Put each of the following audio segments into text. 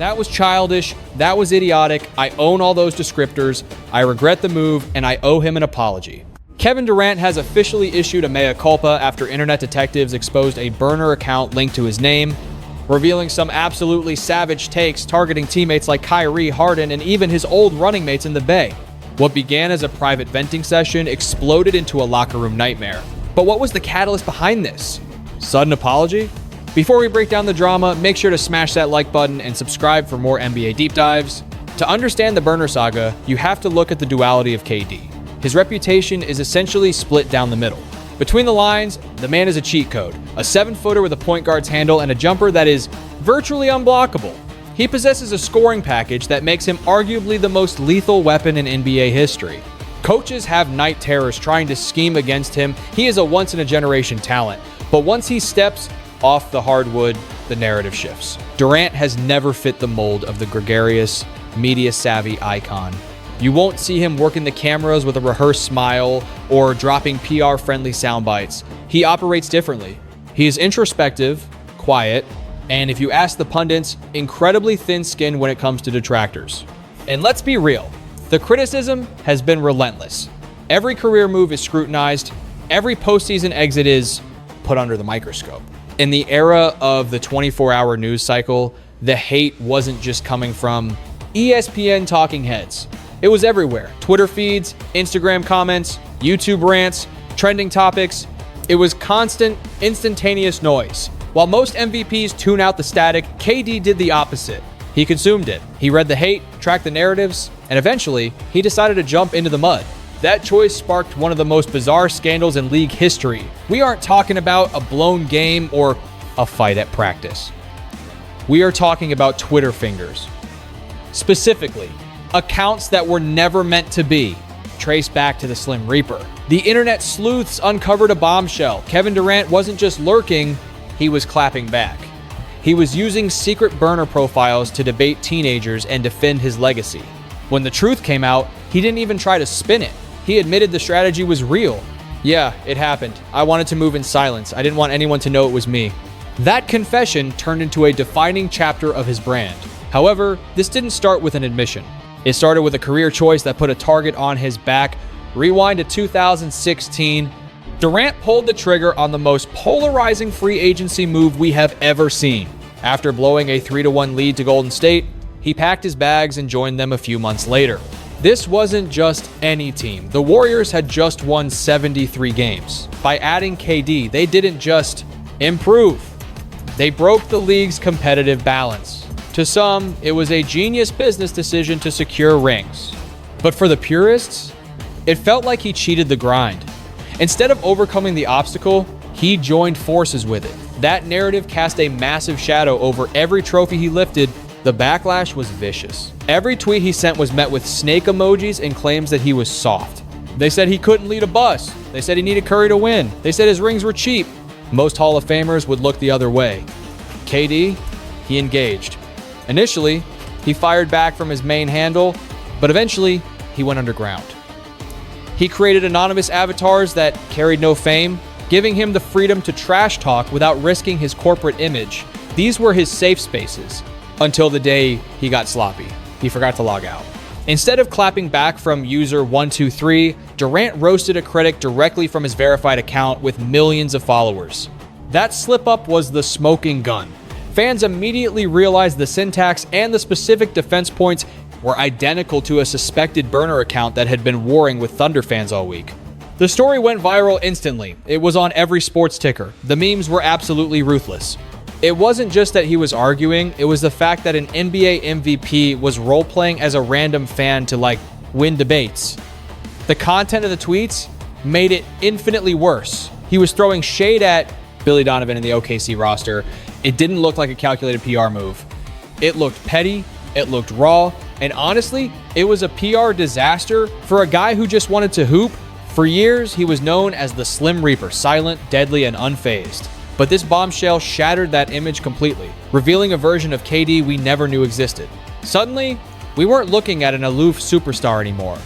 That was childish. That was idiotic. I own all those descriptors. I regret the move, and I owe him an apology. Kevin Durant has officially issued a mea culpa after internet detectives exposed a burner account linked to his name, revealing some absolutely savage takes targeting teammates like Kyrie, Harden, and even his old running mates in the Bay. What began as a private venting session exploded into a locker room nightmare. But what was the catalyst behind this? Sudden apology? Before we break down the drama, make sure to smash that like button and subscribe for more NBA deep dives. To understand the burner saga, you have to look at the duality of KD. His reputation is essentially split down the middle. Between the lines, the man is a cheat code, a 7-footer with a point guard's handle and a jumper that is virtually unblockable. He possesses a scoring package that makes him arguably the most lethal weapon in NBA history. Coaches have night terrors trying to scheme against him. He is a once-in-a-generation talent, but once he steps off the hardwood, the narrative shifts. Durant has never fit the mold of the gregarious, media-savvy icon. You won't see him working the cameras with a rehearsed smile or dropping PR-friendly sound bites. He operates differently. He is introspective, quiet, and if you ask the pundits, incredibly thin-skinned when it comes to detractors. And let's be real, the criticism has been relentless. Every career move is scrutinized. Every postseason exit is put under the microscope. In the era of the 24-hour news cycle, the hate wasn't just coming from ESPN talking heads. It was everywhere. Twitter feeds, Instagram comments, YouTube rants, trending topics. It was constant, instantaneous noise. While most MVPs tune out the static, KD did the opposite. He consumed it. He read the hate, tracked the narratives, and eventually, he decided to jump into the mud. That choice sparked one of the most bizarre scandals in league history. We aren't talking about a blown game or a fight at practice. We are talking about Twitter fingers. Specifically, accounts that were never meant to be, traced back to the Slim Reaper. The internet sleuths uncovered a bombshell. Kevin Durant wasn't just lurking, he was clapping back. He was using secret burner profiles to debate teenagers and defend his legacy. When the truth came out, he didn't even try to spin it. He admitted the strategy was real. Yeah, it happened. I wanted to move in silence. I didn't want anyone to know it was me. That confession turned into a defining chapter of his brand. However, this didn't start with an admission. It started with a career choice that put a target on his back. Rewind to 2016. Durant pulled the trigger on the most polarizing free agency move we have ever seen. After blowing a 3-1 lead to Golden State, he packed his bags and joined them a few months later. This wasn't just any team. The Warriors had just won 73 games. By adding KD, they didn't just improve. They broke the league's competitive balance. To some, it was a genius business decision to secure rings. But for the purists, it felt like he cheated the grind. Instead of overcoming the obstacle, he joined forces with it. That narrative cast a massive shadow over every trophy he lifted. The backlash was vicious. Every tweet he sent was met with snake emojis and claims that he was soft. They said he couldn't lead a bus. They said he needed Curry to win. They said his rings were cheap. Most Hall of Famers would look the other way. KD, he engaged. Initially, he fired back from his main handle, but eventually, he went underground. He created anonymous avatars that carried no fame, giving him the freedom to trash talk without risking his corporate image. These were his safe spaces, until the day he got sloppy. He forgot to log out. Instead of clapping back from user 123, Durant roasted a critic directly from his verified account with millions of followers. That slip-up was the smoking gun. Fans immediately realized the syntax and the specific defense points were identical to a suspected burner account that had been warring with Thunder fans all week. The story went viral instantly. It was on every sports ticker. The memes were absolutely ruthless. It wasn't just that he was arguing, it was the fact that an NBA MVP was role-playing as a random fan to, win debates. The content of the tweets made it infinitely worse. He was throwing shade at Billy Donovan and the OKC roster. It didn't look like a calculated PR move. It looked petty, it looked raw, and honestly, it was a PR disaster for a guy who just wanted to hoop. For years, he was known as the Slim Reaper, silent, deadly, and unfazed. But this bombshell shattered that image completely, revealing a version of KD we never knew existed. Suddenly, we weren't looking at an aloof superstar anymore.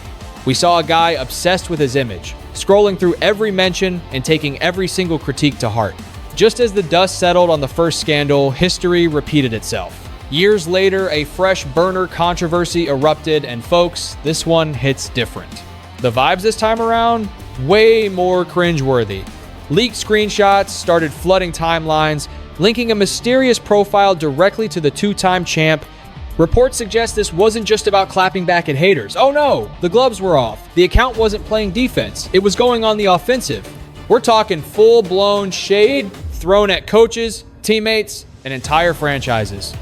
We saw a guy obsessed with his image, scrolling through every mention and taking every single critique to heart. Just as the dust settled on the first scandal, history repeated itself. Years later, a fresh burner controversy erupted, and folks, this one hits different. The vibes this time around, way more cringeworthy. Leaked screenshots started flooding timelines, linking a mysterious profile directly to the two-time champ. Reports suggest this wasn't just about clapping back at haters. Oh no, the gloves were off. The account wasn't playing defense. It was going on the offensive. We're talking full-blown shade thrown at coaches, teammates, and entire franchises.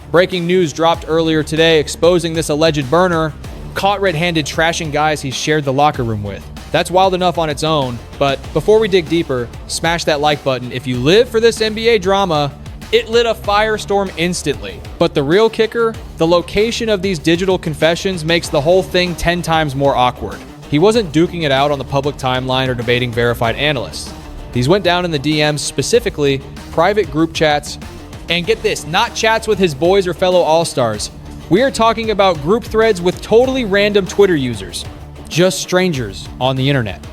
Breaking news dropped earlier today exposing this alleged burner caught red-handed trashing guys he shared the locker room with. That's wild enough on its own, but before we dig deeper, smash that like button if you live for this NBA drama. It lit a firestorm instantly. But the real kicker, the location of these digital confessions makes the whole thing 10 times more awkward. He wasn't duking it out on the public timeline or debating verified analysts. These went down in the DMs, specifically private group chats, and get this, not chats with his boys or fellow All-Stars. We are talking about group threads with totally random Twitter users, just strangers on the internet.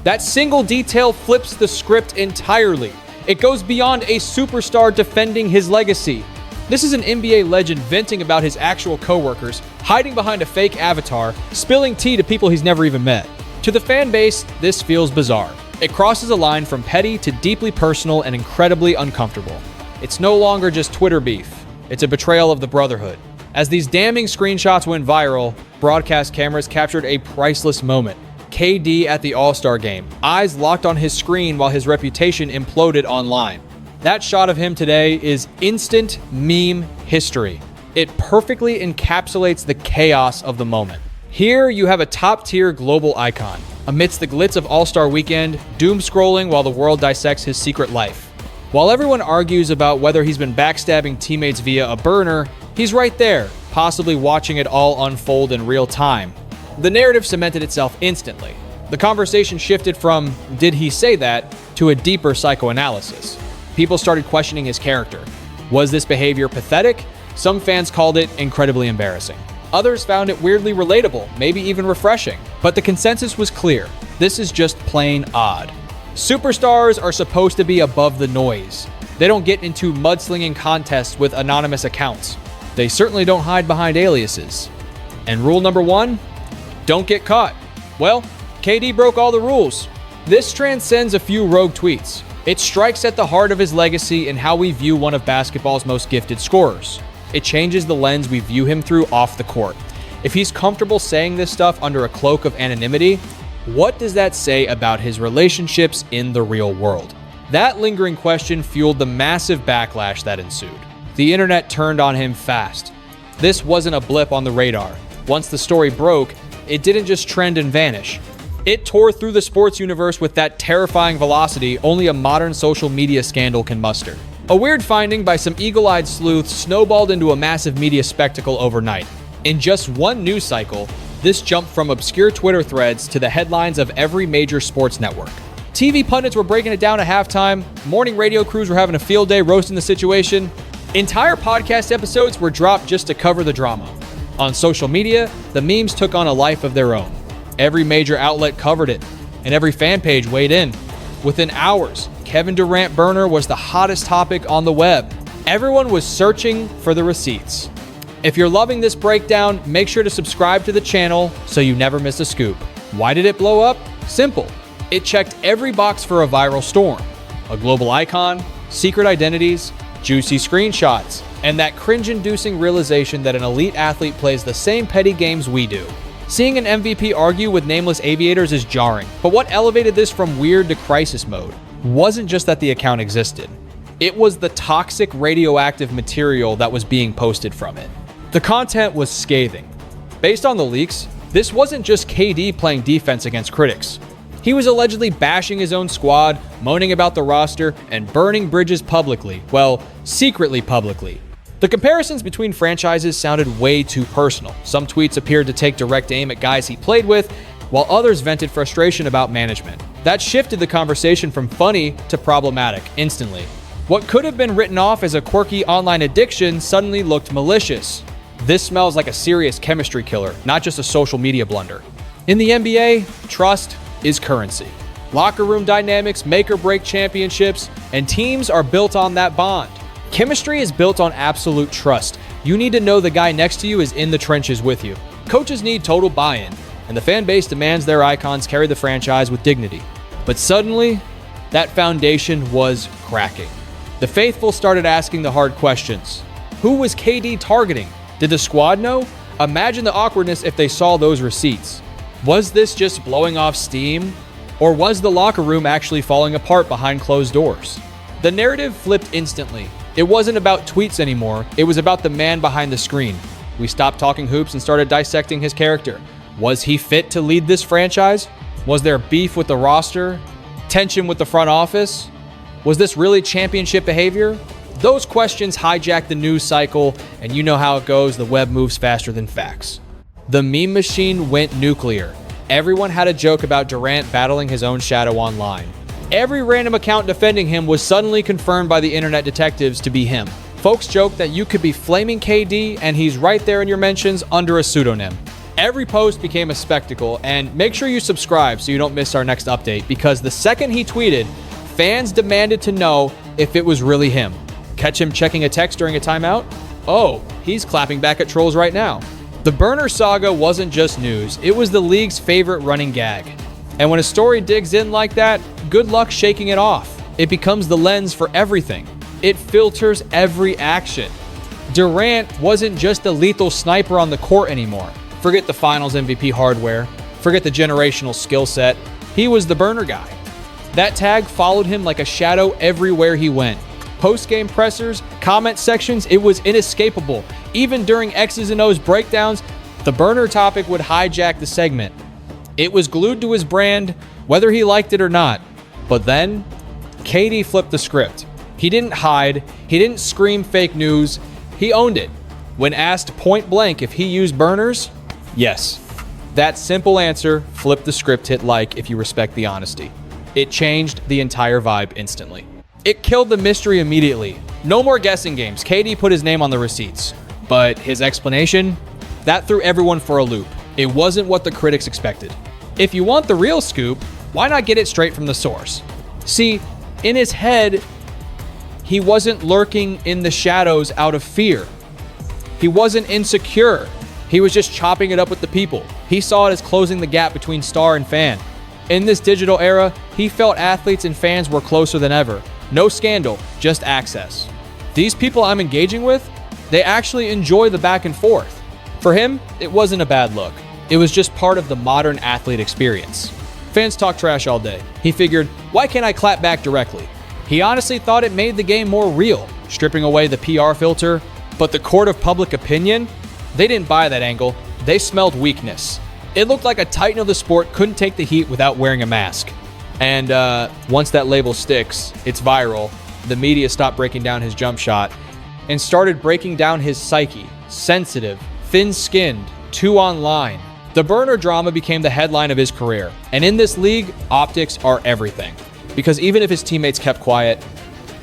That single detail flips the script entirely. It goes beyond a superstar defending his legacy. This is an NBA legend venting about his actual coworkers, hiding behind a fake avatar, spilling tea to people he's never even met. To the fan base, this feels bizarre. It crosses a line from petty to deeply personal and incredibly uncomfortable. It's no longer just Twitter beef. It's a betrayal of the brotherhood. As these damning screenshots went viral, broadcast cameras captured a priceless moment. KD at the All-Star game, eyes locked on his screen while his reputation imploded online. That shot of him today is instant meme history. It perfectly encapsulates the chaos of the moment. Here you have a top-tier global icon, amidst the glitz of All-Star weekend, doom scrolling while the world dissects his secret life. While everyone argues about whether he's been backstabbing teammates via a burner, he's right there, possibly watching it all unfold in real time. The narrative cemented itself instantly. The conversation shifted from, did he say that, to a deeper psychoanalysis. People started questioning his character. Was this behavior pathetic? Some fans called it incredibly embarrassing. Others found it weirdly relatable, maybe even refreshing. But the consensus was clear. This is just plain odd. Superstars are supposed to be above the noise. They don't get into mudslinging contests with anonymous accounts. They certainly don't hide behind aliases. And rule number 1, don't get caught. Well, KD broke all the rules. This transcends a few rogue tweets. It strikes at the heart of his legacy and how we view one of basketball's most gifted scorers. It changes the lens we view him through off the court. If he's comfortable saying this stuff under a cloak of anonymity, what does that say about his relationships in the real world? That lingering question fueled the massive backlash that ensued. The internet turned on him fast. This wasn't a blip on the radar. Once the story broke, it didn't just trend and vanish. It tore through the sports universe with that terrifying velocity only a modern social media scandal can muster. A weird finding by some eagle-eyed sleuths snowballed into a massive media spectacle overnight. In just one news cycle, this jumped from obscure Twitter threads to the headlines of every major sports network. TV pundits were breaking it down at halftime, morning radio crews were having a field day roasting the situation. Entire podcast episodes were dropped just to cover the drama. On social media, the memes took on a life of their own. Every major outlet covered it, and every fan page weighed in. Within hours, Kevin Durant burner was the hottest topic on the web. Everyone was searching for the receipts. If you're loving this breakdown, make sure to subscribe to the channel so you never miss a scoop. Why did it blow up? Simple. It checked every box for a viral storm. A global icon, secret identities, juicy screenshots, and that cringe-inducing realization that an elite athlete plays the same petty games we do. Seeing an MVP argue with nameless aviators is jarring, but what elevated this from weird to crisis mode wasn't just that the account existed. It was the toxic radioactive material that was being posted from it. The content was scathing. Based on the leaks, this wasn't just KD playing defense against critics. He was allegedly bashing his own squad, moaning about the roster, and burning bridges publicly. Well, secretly publicly. The comparisons between franchises sounded way too personal. Some tweets appeared to take direct aim at guys he played with, while others vented frustration about management. That shifted the conversation from funny to problematic instantly. What could have been written off as a quirky online addiction suddenly looked malicious. This smells like a serious chemistry killer, not just a social media blunder. In the NBA, trust is currency. Locker room dynamics make or break championships, and teams are built on that bond. Chemistry is built on absolute trust. You need to know the guy next to you is in the trenches with you. Coaches need total buy-in, and the fan base demands their icons carry the franchise with dignity. But suddenly, that foundation was cracking. The faithful started asking the hard questions. Who was KD targeting? Did the squad know? Imagine the awkwardness if they saw those receipts. Was this just blowing off steam? Or was the locker room actually falling apart behind closed doors? The narrative flipped instantly. It wasn't about tweets anymore. It was about the man behind the screen. We stopped talking hoops and started dissecting his character. Was he fit to lead this franchise? Was there beef with the roster? Tension with the front office? Was this really championship behavior? Those questions hijacked the news cycle, and you know how it goes. The web moves faster than facts. The meme machine went nuclear. Everyone had a joke about Durant battling his own shadow online. Every random account defending him was suddenly confirmed by the internet detectives to be him. Folks joked that you could be flaming KD and he's right there in your mentions under a pseudonym. Every post became a spectacle, and make sure you subscribe so you don't miss our next update, because the second he tweeted, fans demanded to know if it was really him. Catch him checking a text during a timeout? Oh, he's clapping back at trolls right now. The burner saga wasn't just news, it was the league's favorite running gag. And when a story digs in like that, good luck shaking it off. It becomes the lens for everything. It filters every action. Durant wasn't just a lethal sniper on the court anymore. Forget the finals MVP hardware. Forget the generational skill set. He was the burner guy. That tag followed him like a shadow everywhere he went. Post-game pressers, comment sections, it was inescapable. Even during X's and O's breakdowns, the burner topic would hijack the segment. It was glued to his brand, whether he liked it or not. But then, KD flipped the script. He didn't hide. He didn't scream fake news. He owned it. When asked point blank if he used burners, yes. That simple answer flipped the script hit like if you respect the honesty. It changed the entire vibe instantly. It killed the mystery immediately. No more guessing games. KD put his name on the receipts. But his explanation? That threw everyone for a loop. It wasn't what the critics expected. If you want the real scoop, why not get it straight from the source? See, in his head, he wasn't lurking in the shadows out of fear. He wasn't insecure. He was just chopping it up with the people. He saw it as closing the gap between star and fan. In this digital era, he felt athletes and fans were closer than ever. No scandal, just access. These people I'm engaging with, they actually enjoy the back and forth. For him, it wasn't a bad look. It was just part of the modern athlete experience. Fans talk trash all day. He figured, why can't I clap back directly? He honestly thought it made the game more real, stripping away the PR filter. But the court of public opinion, they didn't buy that angle. They smelled weakness. It looked like a titan of the sport couldn't take the heat without wearing a mask. And once that label sticks, it's viral. The media stopped breaking down his jump shot and started breaking down his psyche. Sensitive, thin-skinned, too online. The burner drama became the headline of his career. And in this league, optics are everything. Because even if his teammates kept quiet,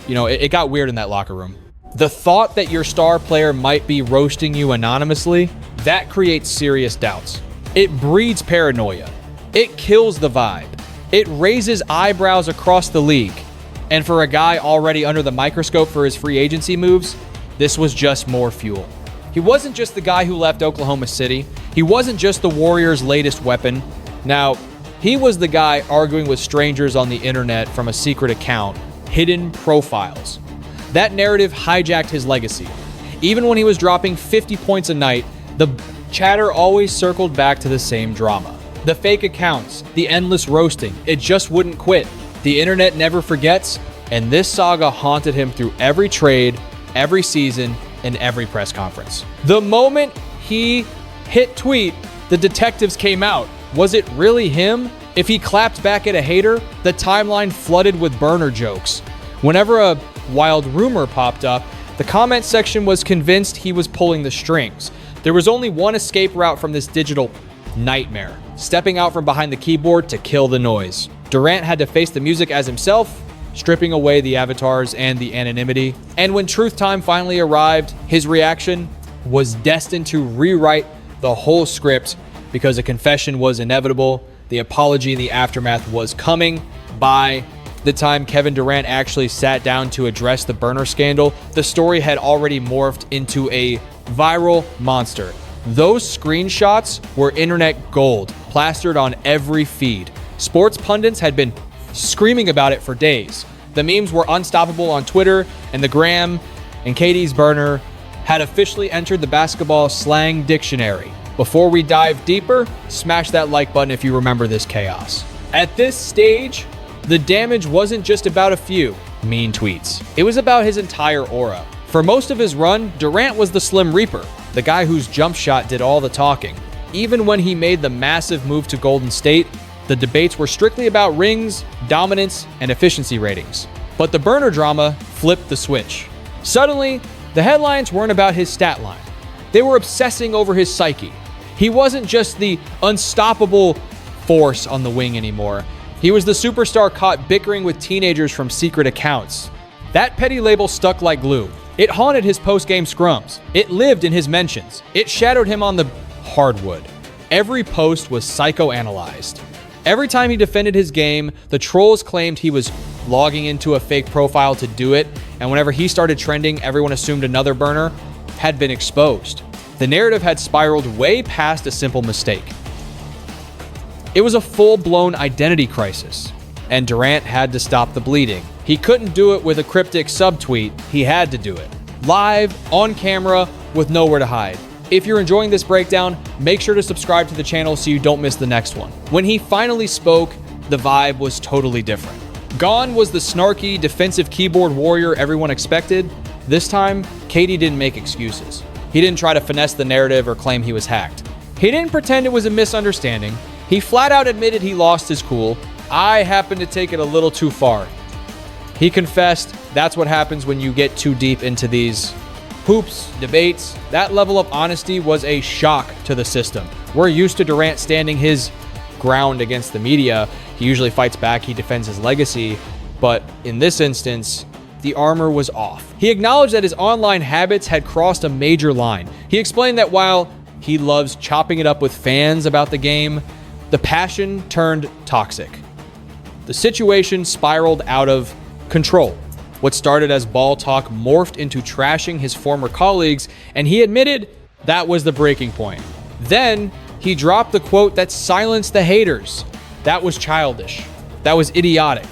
it got weird in that locker room. The thought that your star player might be roasting you anonymously, that creates serious doubts. It breeds paranoia. It kills the vibe. It raises eyebrows across the league. And for a guy already under the microscope for his free agency moves, this was just more fuel. He wasn't just the guy who left Oklahoma City. He wasn't just the Warriors' latest weapon. Now, he was the guy arguing with strangers on the internet from a secret account, hidden profiles. That narrative hijacked his legacy. Even when he was dropping 50 points a night, the chatter always circled back to the same drama. The fake accounts, the endless roasting, it just wouldn't quit. The internet never forgets, and this saga haunted him through every trade, every season, and every press conference. The moment he hit tweet, the detectives came out. Was it really him? If he clapped back at a hater, the timeline flooded with burner jokes. Whenever a wild rumor popped up, the comment section was convinced he was pulling the strings. There was only one escape route from this digital nightmare: stepping out from behind the keyboard to kill the noise. Durant had to face the music as himself, stripping away the avatars and the anonymity. And when truth time finally arrived, his reaction was destined to rewrite the whole script, because a confession was inevitable. The apology in the aftermath was coming. By the time Kevin Durant actually sat down to address the burner scandal, the story had already morphed into a viral monster. Those screenshots were internet gold, plastered on every feed. Sports pundits had been screaming about it for days. The memes were unstoppable on Twitter, and the gram, and KD's burner had officially entered the basketball slang dictionary. Before we dive deeper, smash that like button if you remember this chaos. At this stage, the damage wasn't just about a few mean tweets. It was about his entire aura. For most of his run, Durant was the Slim Reaper, the guy whose jump shot did all the talking. Even when he made the massive move to Golden State, the debates were strictly about rings, dominance, and efficiency ratings. But the burner drama flipped the switch. Suddenly, the headlines weren't about his stat line. They were obsessing over his psyche. He wasn't just the unstoppable force on the wing anymore. He was the superstar caught bickering with teenagers from secret accounts. That petty label stuck like glue. It haunted his post-game scrums. It lived in his mentions. It shadowed him on the hardwood. Every post was psychoanalyzed. Every time he defended his game, the trolls claimed he was logging into a fake profile to do it, and whenever he started trending, everyone assumed another burner had been exposed. The narrative had spiraled way past a simple mistake. It was a full-blown identity crisis, and Durant had to stop the bleeding. He couldn't do it with a cryptic subtweet. He had to do it live, on camera, with nowhere to hide. If you're enjoying this breakdown, make sure to subscribe to the channel so you don't miss the next one. When he finally spoke, the vibe was totally different. Gone was the snarky, defensive keyboard warrior everyone expected. This time, KD didn't make excuses. He didn't try to finesse the narrative or claim he was hacked. He didn't pretend it was a misunderstanding. He flat out admitted he lost his cool. I happened to take it a little too far. He confessed that's what happens when you get too deep into these hoops, debates. That level of honesty was a shock to the system. We're used to Durant standing his ground against the media. He usually fights back, he defends his legacy. But in this instance, the armor was off. He acknowledged that his online habits had crossed a major line. He explained that while he loves chopping it up with fans about the game, the passion turned toxic. The situation spiraled out of control. What started as ball talk morphed into trashing his former colleagues, and he admitted that was the breaking point. Then he dropped the quote that silenced the haters. That was childish. That was idiotic.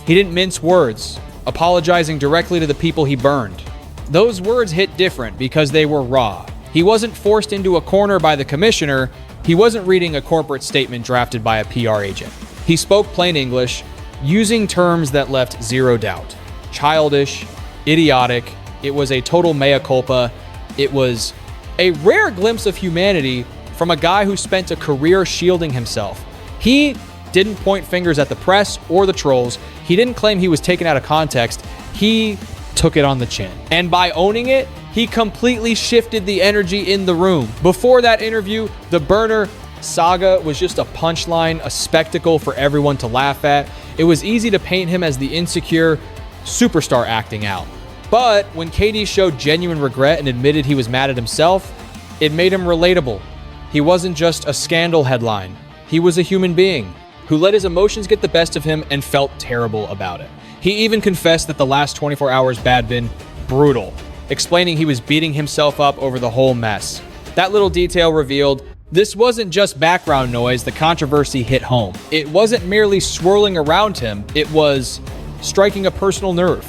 He didn't mince words, apologizing directly to the people he burned. Those words hit different because they were raw. He wasn't forced into a corner by the commissioner. He wasn't reading a corporate statement drafted by a PR agent. He spoke plain English, using terms that left zero doubt. Childish, idiotic. It was a total mea culpa. It was a rare glimpse of humanity from a guy who spent a career shielding himself. He didn't point fingers at the press or the trolls. He didn't claim he was taken out of context. He took it on the chin. And by owning it, he completely shifted the energy in the room. Before that interview, the burner saga was just a punchline, a spectacle for everyone to laugh at. It was easy to paint him as the insecure superstar acting out. But when KD showed genuine regret and admitted he was mad at himself, it made him relatable. He wasn't just a scandal headline. He was a human being who let his emotions get the best of him and felt terrible about it. He even confessed that the last 24 hours had been brutal, explaining he was beating himself up over the whole mess. That little detail revealed this wasn't just background noise. The controversy hit home. It wasn't merely swirling around him. It was striking a personal nerve.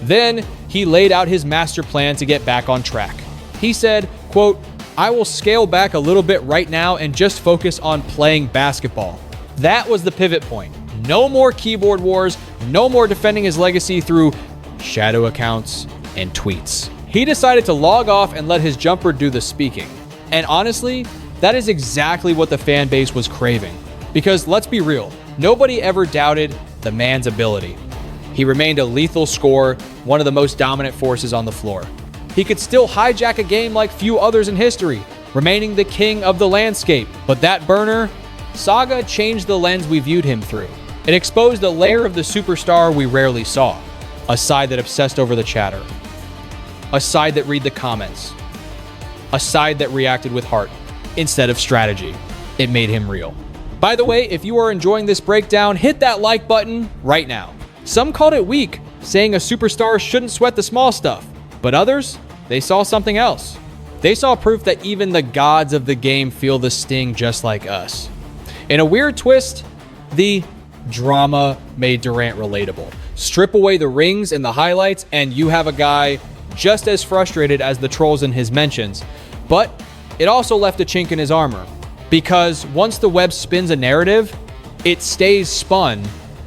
Then he laid out his master plan to get back on track. He said, quote, "I will scale back a little bit right now and just focus on playing basketball." That was the pivot point. No more keyboard wars, no more defending his legacy through shadow accounts and tweets. He decided to log off and let his jumper do the speaking. And honestly, that is exactly what the fan base was craving. Because let's be real, nobody ever doubted the man's ability. He remained a lethal scorer, one of the most dominant forces on the floor. He could still hijack a game like few others in history, remaining the king of the landscape. But that burner saga changed the lens we viewed him through. It exposed a layer of the superstar we rarely saw. A side that obsessed over the chatter. A side that read the comments. A side that reacted with heart instead of strategy. It made him real. By the way, if you are enjoying this breakdown, hit that like button right now. Some called it weak, saying a superstar shouldn't sweat the small stuff. But others, they saw something else. They saw proof that even the gods of the game feel the sting just like us. In a weird twist, the drama made Durant relatable. Strip away the rings and the highlights, and you have a guy just as frustrated as the trolls in his mentions. But it also left a chink in his armor, because once the web spins a narrative, it stays spun.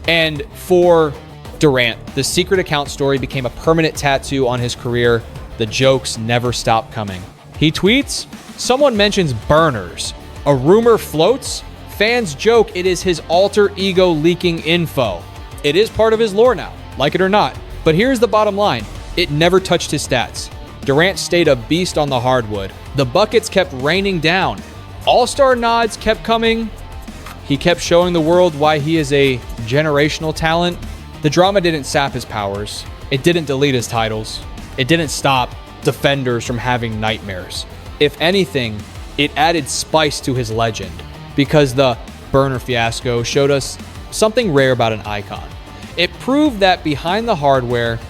And for Durant, the secret account story became a permanent tattoo on his career. The jokes never stop coming. He tweets, someone mentions burners. A rumor floats. Fans joke it is his alter ego leaking info. It is part of his lore now, like it or not. But here's the bottom line. It never touched his stats. Durant stayed a beast on the hardwood. The buckets kept raining down. All-star nods kept coming. He kept showing the world why he is a generational talent. The drama didn't sap his powers. It didn't delete his titles. It didn't stop defenders from having nightmares. If anything, it added spice to his legend, because the burner fiasco showed us something rare about an icon. It proved that behind the hardware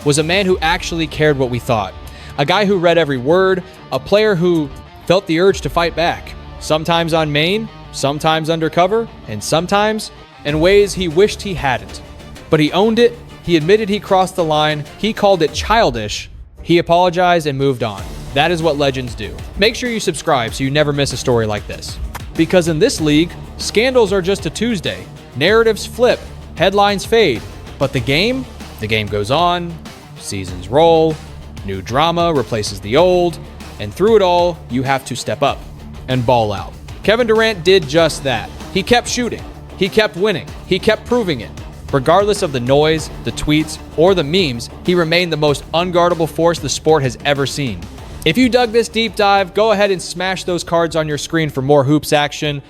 was a man who actually cared what we thought. A guy who read every word, a player who felt the urge to fight back, sometimes on main, sometimes undercover, and sometimes in ways he wished he hadn't. But he owned it, he admitted he crossed the line, he called it childish, he apologized and moved on. That is what legends do. Make sure you subscribe so you never miss a story like this. Because in this league, scandals are just a Tuesday. Narratives flip, headlines fade, but the game goes on, seasons roll, new drama replaces the old, and through it all, you have to step up and ball out. Kevin Durant did just that. He kept shooting, he kept winning, he kept proving it. Regardless of the noise, the tweets, or the memes, he remained the most unguardable force the sport has ever seen. If you dug this deep dive, go ahead and smash those cards on your screen for more hoops action.